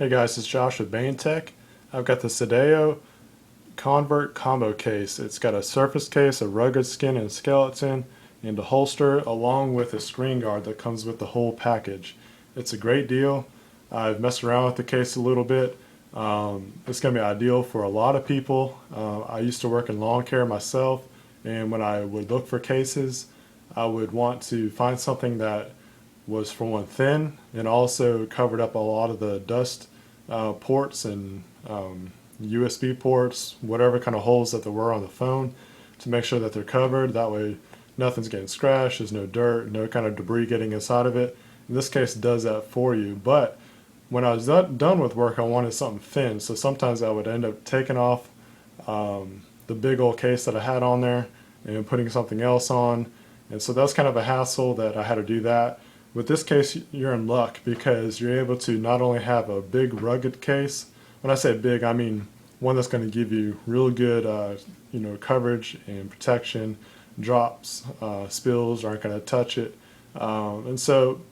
Hey guys, it's Josh with Bane Tech. I've got the Seidio Convert Combo Case. It's got a surface case, a rugged skin and skeleton, and a holster along with a screen guard that comes with the whole package. It's a great deal. I've messed around with the case a little bit. It's going to be ideal for a lot of people. I used to work in lawn care myself, and when I would look for cases, I would want to find something that was, for one, thin and also covered up a lot of the dust ports and USB ports, whatever kind of holes that there were on the phone, to make sure that they're covered. That way nothing's getting scratched, there's no dirt, no kind of debris getting inside of it. In this case, it does that for you. But when I was done with work, I wanted something thin, so sometimes I would end up taking off the big old case that I had on there and putting something else on, and so that's kind of a hassle that I had to do that. With this case, you're in luck because you're able to not only have a big rugged case. When I say big, I mean one that's going to give you real good coverage and protection. Drops, spills aren't going to touch it, and so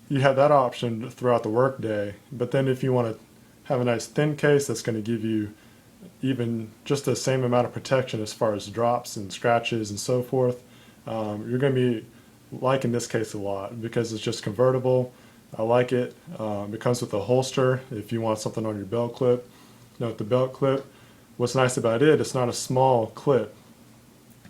you have that option throughout the workday. But then if you want to have a nice thin case that's going to give you even just the same amount of protection as far as drops and scratches and so forth, you're going to be liking this case a lot because it's just convertible. I like it. It comes with a holster if you want something on your belt clip. Note the belt clip. What's nice about it, it's not a small clip.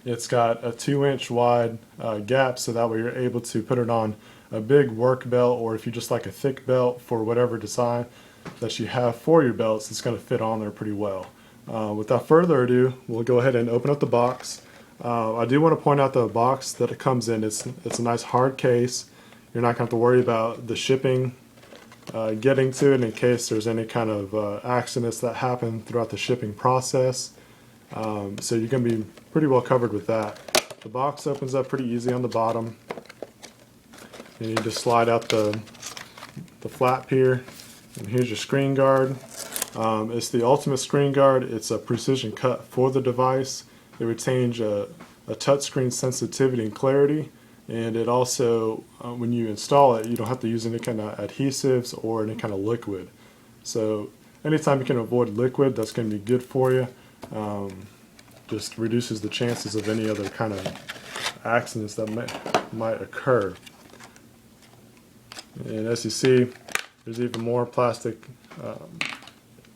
It's got a 2-inch wide gap, so that way you're able to put it on a big work belt, or if you just like a thick belt for whatever design that you have for your belts, it's going to fit on there pretty well. Without further ado, we'll go ahead and open up the box. I do want to point out the box that it comes in. It's a nice hard case. You're not going to have to worry about the shipping getting to it in case there's any kind of accidents that happen throughout the shipping process. So you're going to be pretty well covered with that. The box opens up pretty easy on the bottom, and you just slide out the flap here, and here's your screen guard. It's the ultimate screen guard. It's a precision cut for the device. It retains a touchscreen sensitivity and clarity, and it also, when you install it, you don't have to use any kind of adhesives or any kind of liquid. So anytime you can avoid liquid, that's going to be good for you. Just reduces the chances of any other kind of accidents that might occur. And as you see, there's even more plastic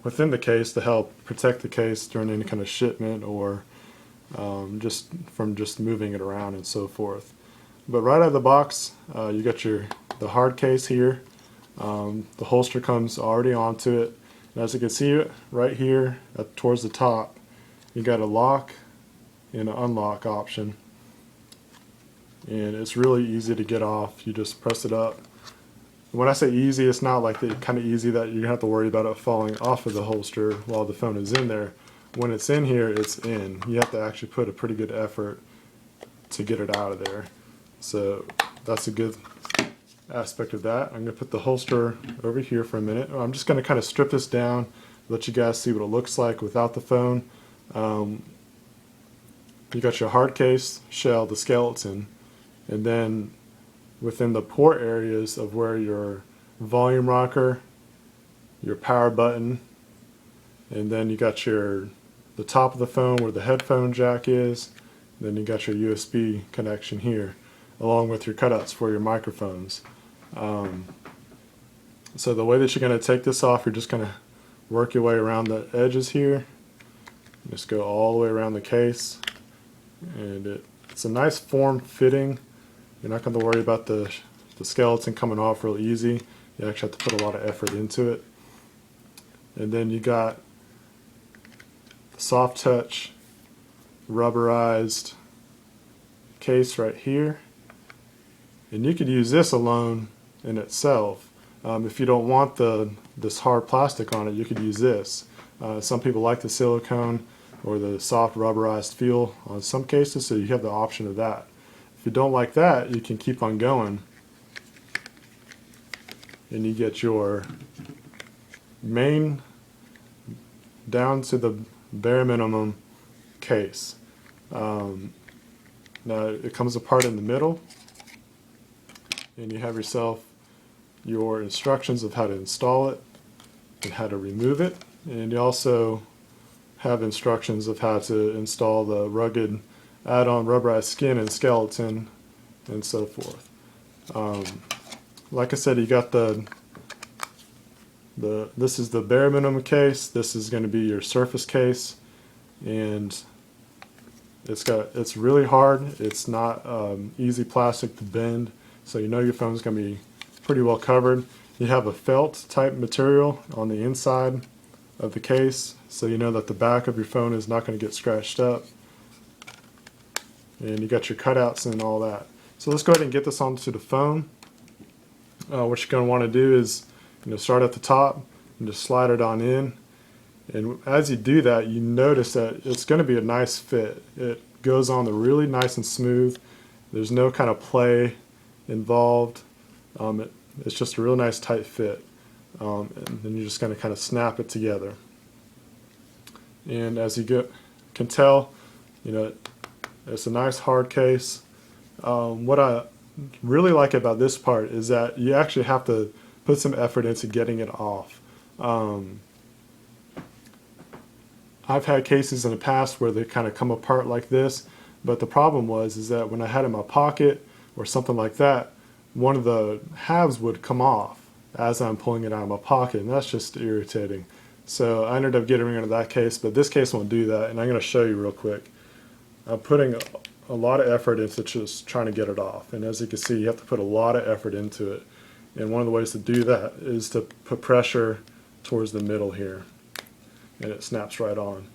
within the case to help protect the case during any kind of shipment or just from moving it around and so forth. But right out of the box, you got the hard case here. The holster comes already onto it, and as you can see right here towards the top, you got a lock and an unlock option, and it's really easy to get off. You just press it up. When I say easy, it's not like the kind of easy that you have to worry about it falling off of the holster while the phone is in there. When it's in here, it's in. You have to actually put a pretty good effort to get it out of there. So that's a good aspect of that. I'm going to put the holster over here for a minute. I'm just going to kind of strip this down, let you guys see what it looks like without the phone. You got your hard case, shell, the skeleton, and then within the port areas of where your volume rocker, your power button, and then you got the top of the phone where the headphone jack is, then you got your USB connection here, along with your cutouts for your microphones. So the way that you're going to take this off, you're just going to work your way around the edges here. Just go all the way around the case, and it's a nice form fitting. You're not going to worry about the skeleton coming off real easy. You actually have to put a lot of effort into it. And then you got the soft touch rubberized case right here, and you could use this alone in itself. If you don't want this hard plastic on it, you could use this. Some people like the silicone or the soft rubberized feel on some cases, so you have the option of that. If you don't like that, you can keep on going, and you get your main down to the bare minimum case. Now it comes apart in the middle, and you have yourself your instructions of how to install it. and how to remove it. And you also have instructions of how to install the rugged add-on rubberized skin and skeleton and so forth. Like I said, you got this is the bare minimum case. This is going to be your surface case, and it's really hard. It's not easy plastic to bend, so you know your phone's going to be pretty well covered. You have a felt type material on the inside of the case, so you know that the back of your phone is not going to get scratched up. And you got your cutouts and all that. So let's go ahead and get this onto the phone. What you're going to want to do is, start at the top and just slide it on in. And as you do that, you notice that it's going to be a nice fit. It goes on really nice and smooth. There's no kind of play involved. It's just a real nice tight fit. And then you're just going to kind of snap it together. And as you can tell, it's a nice hard case. What I really like about this part is that you actually have to put some effort into getting it off. I've had cases in the past where they kind of come apart like this, but the problem is that when I had it in my pocket or something like that, one of the halves would come off as I'm pulling it out of my pocket, and that's just irritating. So I ended up getting rid of that case, but this case won't do that, and I'm going to show you real quick. I'm putting a lot of effort into just trying to get it off, and as you can see, you have to put a lot of effort into it. And one of the ways to do that is to put pressure towards the middle here, and it snaps right on.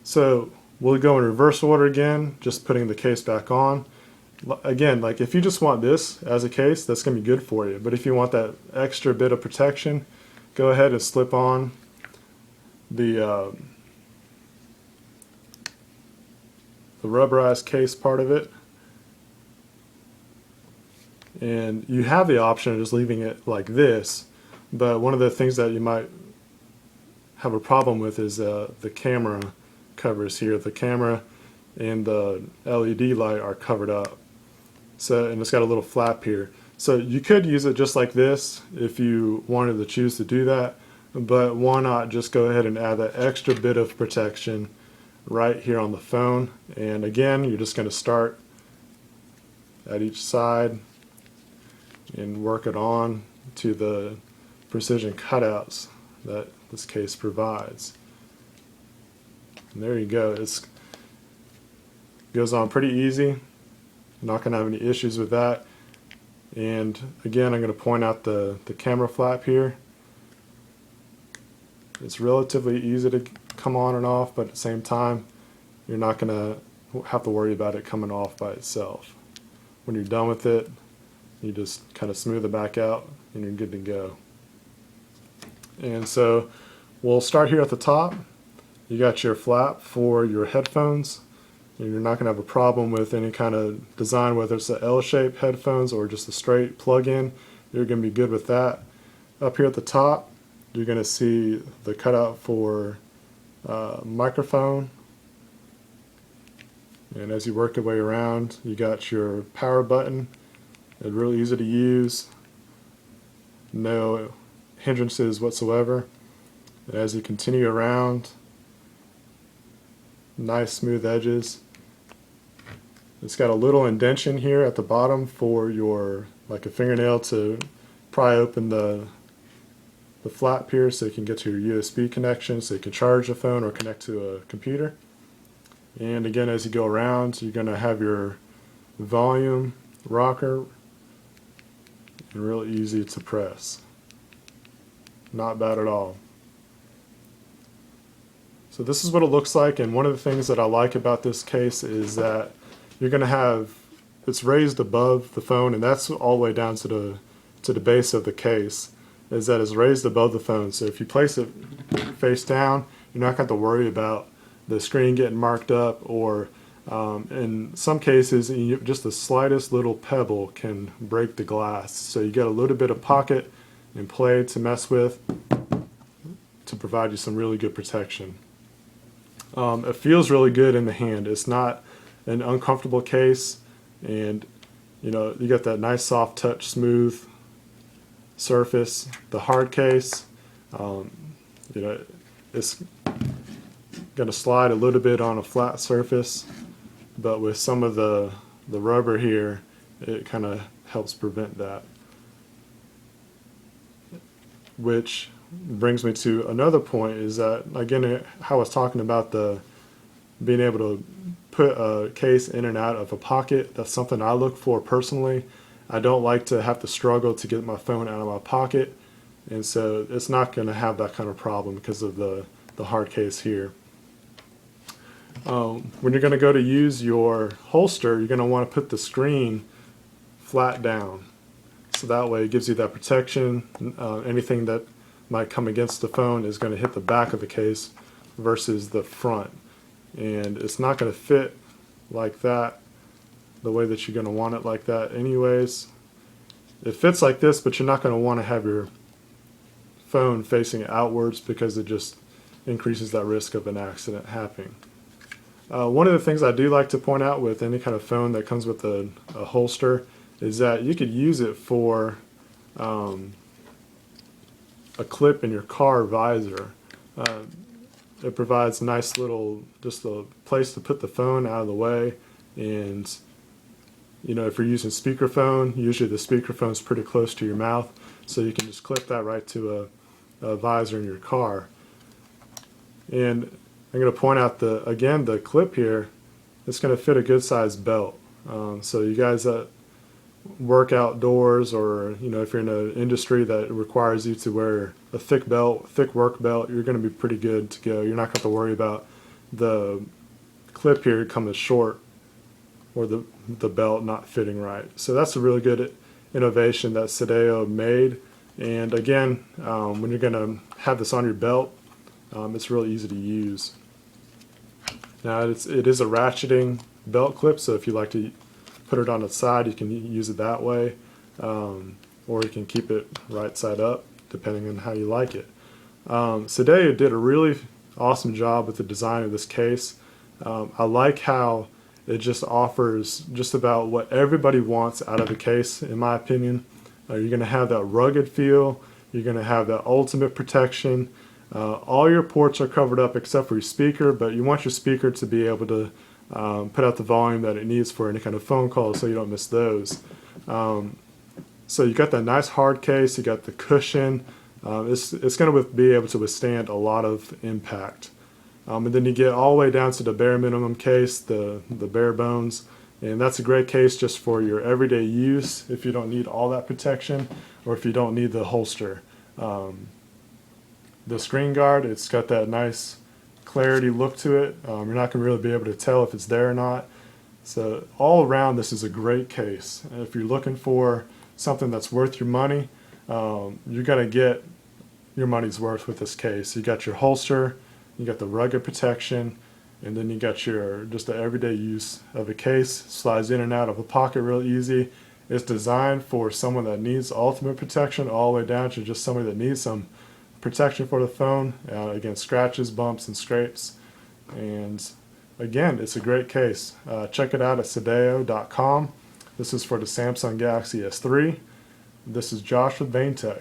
So we'll go in reverse order again, just putting the case back on. Again, like if you just want this as a case, that's going to be good for you. But if you want that extra bit of protection, go ahead and slip on the rubberized case part of it. And you have the option of just leaving it like this, but one of the things that you might have a problem with is the camera covers here. The camera and the LED light are covered up. So, and it's got a little flap here. So you could use it just like this if you wanted to choose to do that, but why not just go ahead and add that extra bit of protection right here on the phone. And again, you're just going to start at each side and work it on to the precision cutouts that this case provides. And there you go. It goes on pretty easy. You're not going to have any issues with that. And again, I'm going to point out the camera flap here. It's relatively easy to come on and off, but at the same time, you're not going to have to worry about it coming off by itself. When you're done with it, you just kind of smooth it back out and you're good to go. And so we'll start here at the top. You got your flap for your headphones, and you're not going to have a problem with any kind of design, whether it's the L-shaped headphones or just a straight plug-in. You're going to be good with that. Up here at the top, you're going to see the cutout for microphone. And as you work your way around, you got your power button. It's really easy to use, no hindrances whatsoever. And as you continue around, nice smooth edges. It's got a little indention here at the bottom for your, like a fingernail, to pry open the flap here so you can get to your USB connection, so you can charge the phone or connect to a computer. And again, as you go around, you're going to have your volume rocker, and real easy to press. Not bad at all. So this is what it looks like, and one of the things that I like about this case is that you're going to have, it's raised above the phone, and that's all the way down to the base of the case, is that it's raised above the phone. So if you place it face down, you're not going to have to worry about the screen getting marked up, or in some cases, just the slightest little pebble can break the glass. So you got a little bit of pocket and play to mess with to provide you some really good protection. It feels really good in the hand. It's not an uncomfortable case, and you got that nice soft touch, smooth surface. The hard case, You know, it's going to slide a little bit on a flat surface, but with some of the rubber here, it kind of helps prevent that. Which brings me to another point, is that, again, how I was talking about the being able to put a case in and out of a pocket. That's something I look for personally. I don't like to have to struggle to get my phone out of my pocket, and so it's not going to have that kind of problem because of the hard case here. When you're going to go to use your holster, you're going to want to put the screen flat down, so that way it gives you that protection. Anything that might come against the phone is going to hit the back of the case versus the front, and it's not going to fit like that the way that you're going to want it like that anyways. It fits like this, but you're not going to want to have your phone facing outwards because it just increases that risk of an accident happening. One of the things I do like to point out with any kind of phone that comes with a holster is that you could use it for a clip in your car visor. It provides a nice little, just a place to put the phone out of the way, and you know, if you're using speakerphone, usually the speakerphone is pretty close to your mouth, so you can just clip that right to a visor in your car. And I'm going to point out again the clip here. It's going to fit a good sized belt. So you guys that work outdoors, or you know, if you're in an industry that requires you to wear a thick belt, thick work belt, you're going to be pretty good to go. You're not going to have to worry about the clip here coming short or the belt not fitting right. So that's a really good innovation that Seidio made. And again, when you're going to have this on your belt, it's really easy to use. Now it is a ratcheting belt clip, so if you like to put it on its side, you can use it that way, or you can keep it right side up, depending on how you like it. Seidio did a really awesome job with the design of this case. I like how it just offers just about what everybody wants out of a case, in my opinion. You're going to have that rugged feel, you're going to have that ultimate protection. All your ports are covered up except for your speaker, but you want your speaker to be able to put out the volume that it needs for any kind of phone call, so you don't miss those. So you got that nice hard case, you got the cushion. It's going to be able to withstand a lot of impact. And then you get all the way down to the bare minimum case, the bare bones, and that's a great case just for your everyday use if you don't need all that protection, or if you don't need the holster. The screen guard, it's got that nice clarity look to it. You're not going to really be able to tell if it's there or not. So all around, this is a great case. And if you're looking for something that's worth your money, you're going to get your money's worth with this case. You got your holster, you got the rugged protection, and then you got your just the everyday use of a case. Slides in and out of a pocket real easy. It's designed for someone that needs ultimate protection, all the way down to just somebody that needs some protection for the phone against scratches, bumps, and scrapes. And again, it's a great case. Check it out at Seidio.com. This is for the Samsung Galaxy S3. This is Josh with VaneTech.